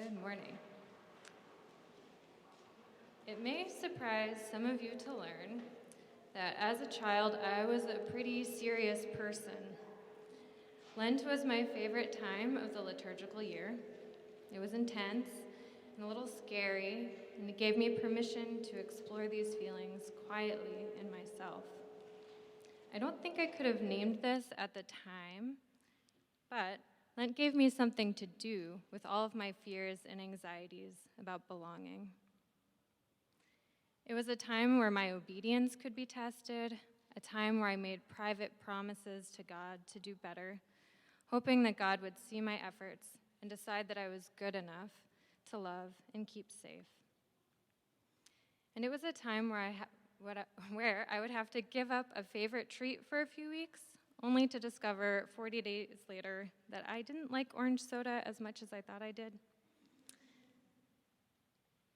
Good morning. It may surprise some of you to learn that as a child, I was a pretty serious person. Lent was my favorite time of the liturgical year. It was intense and a little scary, and it gave me permission to explore these feelings quietly in myself. I don't think I could have named this at the time, but Lent gave me something to do with all of my fears and anxieties about belonging. It was a time where my obedience could be tested, a time where I made private promises to God to do better, hoping that God would see my efforts and decide that I was good enough to love and keep safe. And it was a time where I would have to give up a favorite treat for a few weeks, only to discover 40 days later that I didn't like orange soda as much as I thought I did.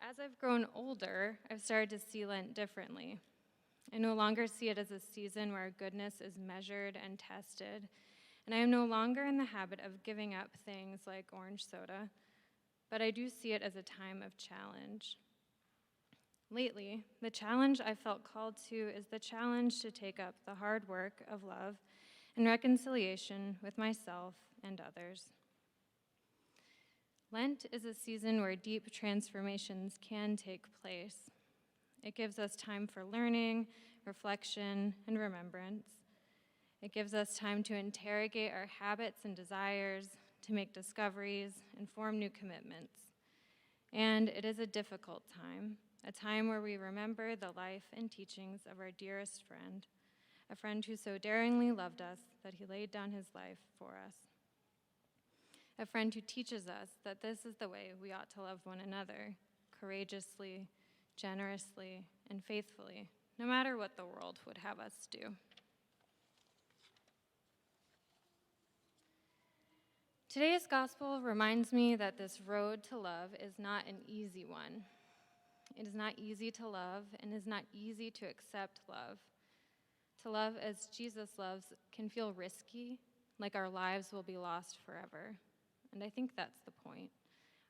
As I've grown older, I've started to see Lent differently. I no longer see it as a season where goodness is measured and tested, and I am no longer in the habit of giving up things like orange soda, but I do see it as a time of challenge. Lately, the challenge I felt called to is the challenge to take up the hard work of love and reconciliation with myself and others. Lent is a season where deep transformations can take place. It gives us time for learning, reflection, and remembrance. It gives us time to interrogate our habits and desires, to make discoveries, and form new commitments. And it is a difficult time, a time where we remember the life and teachings of our dearest friend, a friend who so daringly loved us that he laid down his life for us. A friend who teaches us that this is the way we ought to love one another, courageously, generously, and faithfully, no matter what the world would have us do. Today's gospel reminds me that this road to love is not an easy one. It is not easy to love, and it is not easy to accept love. To love as Jesus loves can feel risky, like our lives will be lost forever. And I think that's the point.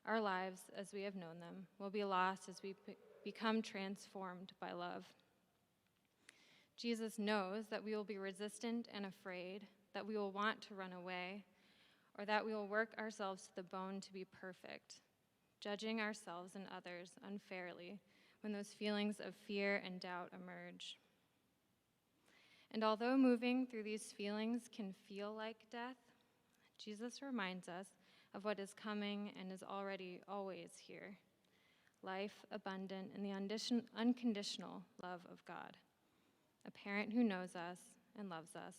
Our lives, as we have known them, will be lost as we become transformed by love. Jesus knows that we will be resistant and afraid, that we will want to run away, or that we will work ourselves to the bone to be perfect, judging ourselves and others unfairly when those feelings of fear and doubt emerge. And although moving through these feelings can feel like death, Jesus reminds us of what is coming and is already always here: life abundant in the unconditional love of God, a parent who knows us and loves us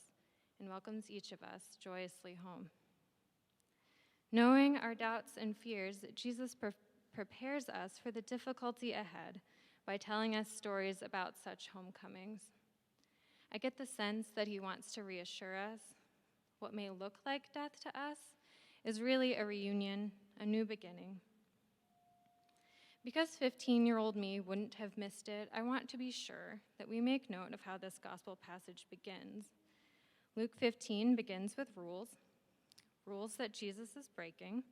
and welcomes each of us joyously home. Knowing our doubts and fears, Jesus prepares us for the difficulty ahead by telling us stories about such homecomings. I get the sense that he wants to reassure us. What may look like death to us is really a reunion, a new beginning. Because 15-year-old me wouldn't have missed it, I want to be sure that we make note of how this gospel passage begins. Luke 15 begins with rules that Jesus is breaking.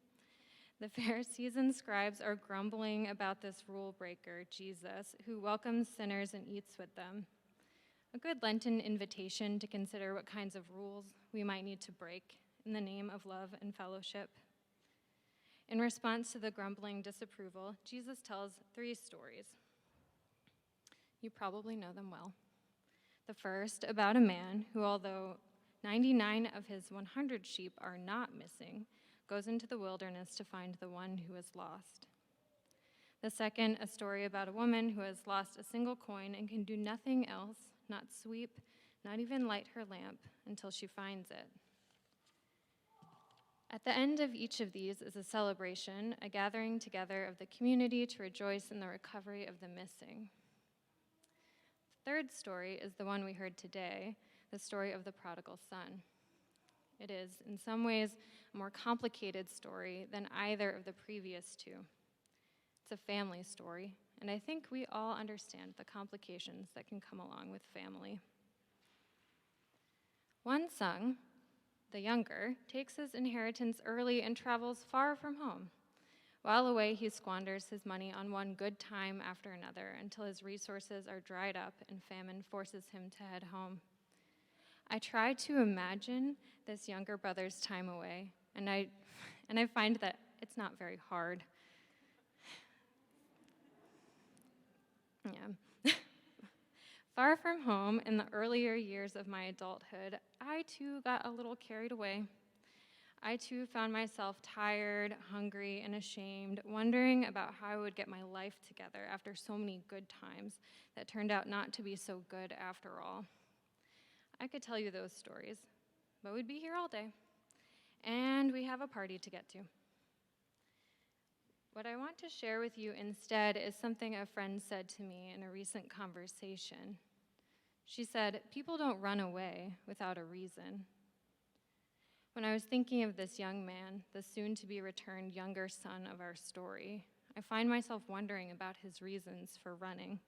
The Pharisees and scribes are grumbling about this rule breaker, Jesus, who welcomes sinners and eats with them. A good Lenten invitation to consider what kinds of rules we might need to break in the name of love and fellowship. In response to the grumbling disapproval, Jesus tells 3 stories. You probably know them well. The first, about a man who, although 99 of his 100 sheep are not missing, goes into the wilderness to find the one who is lost. The second, a story about a woman who has lost a single coin and can do nothing else, not sweep, not even light her lamp, until she finds it. At the end of each of these is a celebration, a gathering together of the community to rejoice in the recovery of the missing. The third story is the one we heard today, the story of the prodigal son. It is, in some ways, a more complicated story than either of the previous 2. It's a family story, and I think we all understand the complications that can come along with family. One son, the younger, takes his inheritance early and travels far from home. While away, he squanders his money on one good time after another until his resources are dried up and famine forces him to head home. I try to imagine this younger brother's time away, and I find that it's not very hard. Yeah. Far from home, in the earlier years of my adulthood, I too got a little carried away. I too found myself tired, hungry, and ashamed, wondering about how I would get my life together after so many good times that turned out not to be so good after all. I could tell you those stories, but we'd be here all day, and we have a party to get to. What I want to share with you instead is something a friend said to me in a recent conversation. She said, "People don't run away without a reason." When I was thinking of this young man, the soon-to-be-returned younger son of our story, I find myself wondering about his reasons for running.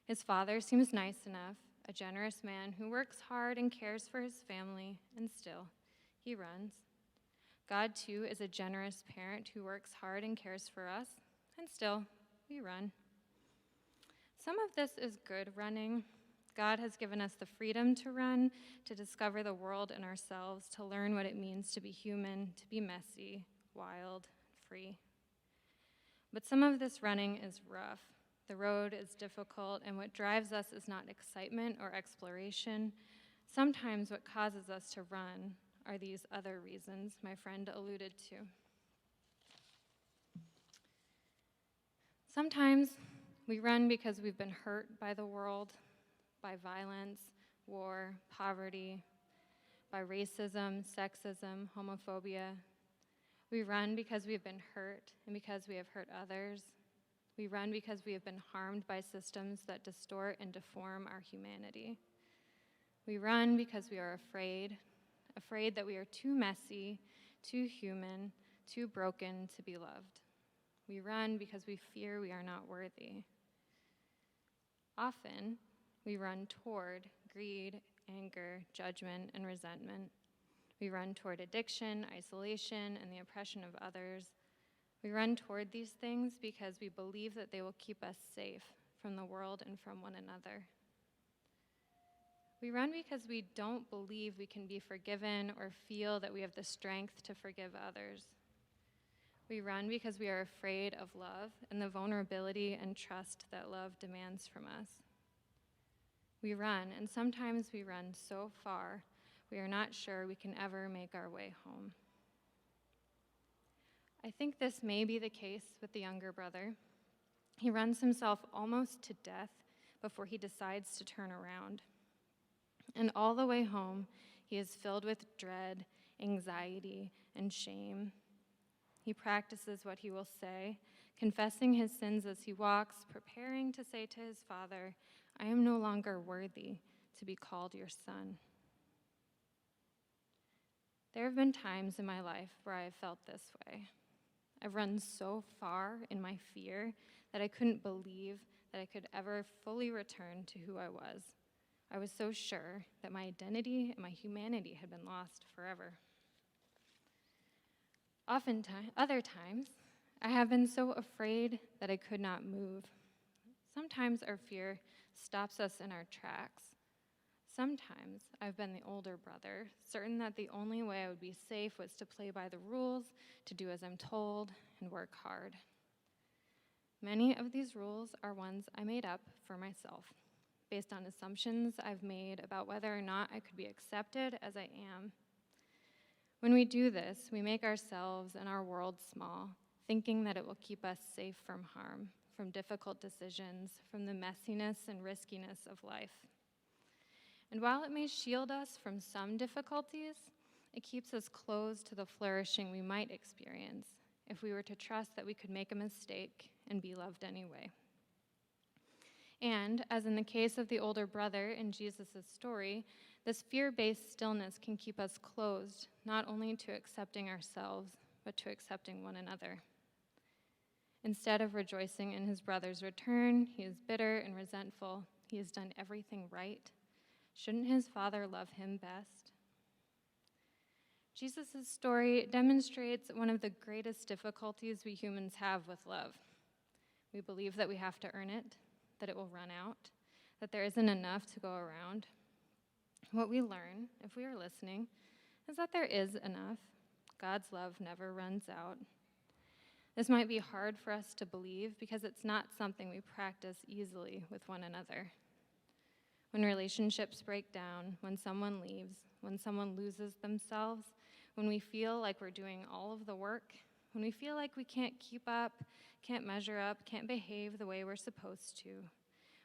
His father seems nice enough, a generous man who works hard and cares for his family, and still, he runs. God, too, is a generous parent who works hard and cares for us, and still, we run. Some of this is good running. God has given us the freedom to run, to discover the world and ourselves, to learn what it means to be human, to be messy, wild, free. But some of this running is rough. The road is difficult, and what drives us is not excitement or exploration. Sometimes what causes us to run are these other reasons my friend alluded to. Sometimes we run because we've been hurt by the world, by violence, war, poverty, by racism, sexism, homophobia. We run because we've been hurt and because we have hurt others. We run because we have been harmed by systems that distort and deform our humanity. We run because we are afraid that we are too messy, too human, too broken to be loved. We run because we fear we are not worthy. Often, we run toward greed, anger, judgment, and resentment. We run toward addiction, isolation, and the oppression of others. We run toward these things because we believe that they will keep us safe from the world and from one another. We run because we don't believe we can be forgiven or feel that we have the strength to forgive others. We run because we are afraid of love and the vulnerability and trust that love demands from us. We run, and sometimes we run so far, we are not sure we can ever make our way home. I think this may be the case with the younger brother. He runs himself almost to death before he decides to turn around. And all the way home, he is filled with dread, anxiety, and shame. He practices what he will say, confessing his sins as he walks, preparing to say to his father, "I am no longer worthy to be called your son." There have been times in my life where I have felt this way. I've run so far in my fear that I couldn't believe that I could ever fully return to who I was. I was so sure that my identity and my humanity had been lost forever. Other times, I have been so afraid that I could not move. Sometimes our fear stops us in our tracks. Sometimes I've been the older brother, certain that the only way I would be safe was to play by the rules, to do as I'm told, and work hard. Many of these rules are ones I made up for myself, based on assumptions I've made about whether or not I could be accepted as I am. When we do this, we make ourselves and our world small, thinking that it will keep us safe from harm, from difficult decisions, from the messiness and riskiness of life. And while it may shield us from some difficulties, it keeps us closed to the flourishing we might experience if we were to trust that we could make a mistake and be loved anyway. And, as in the case of the older brother in Jesus' story, this fear-based stillness can keep us closed, not only to accepting ourselves, but to accepting one another. Instead of rejoicing in his brother's return, he is bitter and resentful. He has done everything right. Shouldn't his father love him best? Jesus' story demonstrates one of the greatest difficulties we humans have with love. We believe that we have to earn it, that it will run out, that there isn't enough to go around. What we learn, if we are listening, is that there is enough. God's love never runs out. This might be hard for us to believe because it's not something we practice easily with one another. When relationships break down, when someone leaves, when someone loses themselves, when we feel like we're doing all of the work, when we feel like we can't keep up, can't measure up, can't behave the way we're supposed to,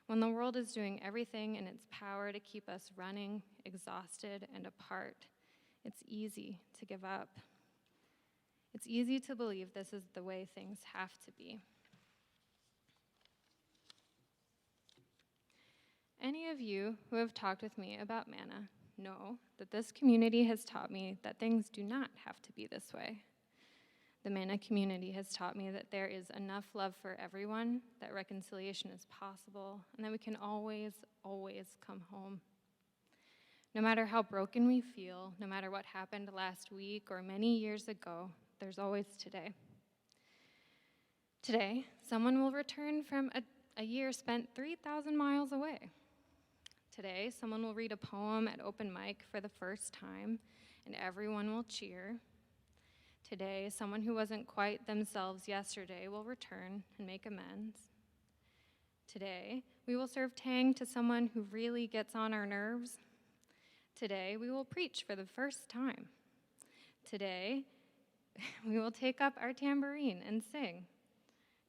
when the world is doing everything in its power to keep us running, exhausted, and apart, it's easy to give up. It's easy to believe this is the way things have to be. Any of you who have talked with me about MANNA know that this community has taught me that things do not have to be this way. The MANNA community has taught me that there is enough love for everyone, that reconciliation is possible, and that we can always, always come home. No matter how broken we feel, no matter what happened last week or many years ago, there's always today. Today, someone will return from a year spent 3,000 miles away. Today, someone will read a poem at open mic for the first time, and everyone will cheer. Today, someone who wasn't quite themselves yesterday will return and make amends. Today, we will serve Tang to someone who really gets on our nerves. Today, we will preach for the first time. Today, we will take up our tambourine and sing.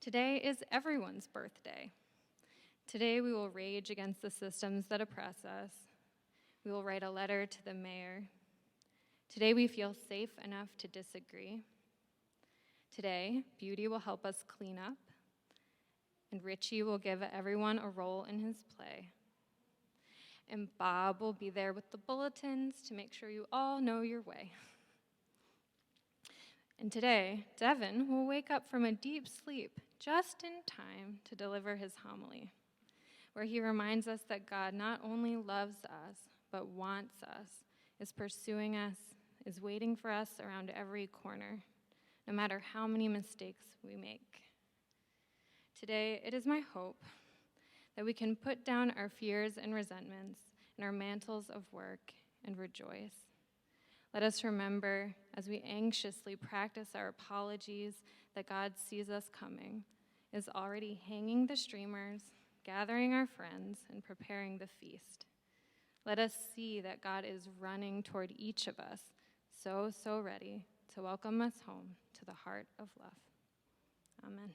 Today is everyone's birthday. Today, we will rage against the systems that oppress us. We will write a letter to the mayor. Today, we feel safe enough to disagree. Today, Beauty will help us clean up, and Richie will give everyone a role in his play. And Bob will be there with the bulletins to make sure you all know your way. And today, Devin will wake up from a deep sleep just in time to deliver his homily, where he reminds us that God not only loves us, but wants us, is pursuing us, is waiting for us around every corner, no matter how many mistakes we make. Today, it is my hope that we can put down our fears and resentments and our mantles of work and rejoice. Let us remember, as we anxiously practice our apologies, that God sees us coming, is already hanging the streamers, gathering our friends, and preparing the feast. Let us see that God is running toward each of us, so ready to welcome us home to the heart of love. Amen.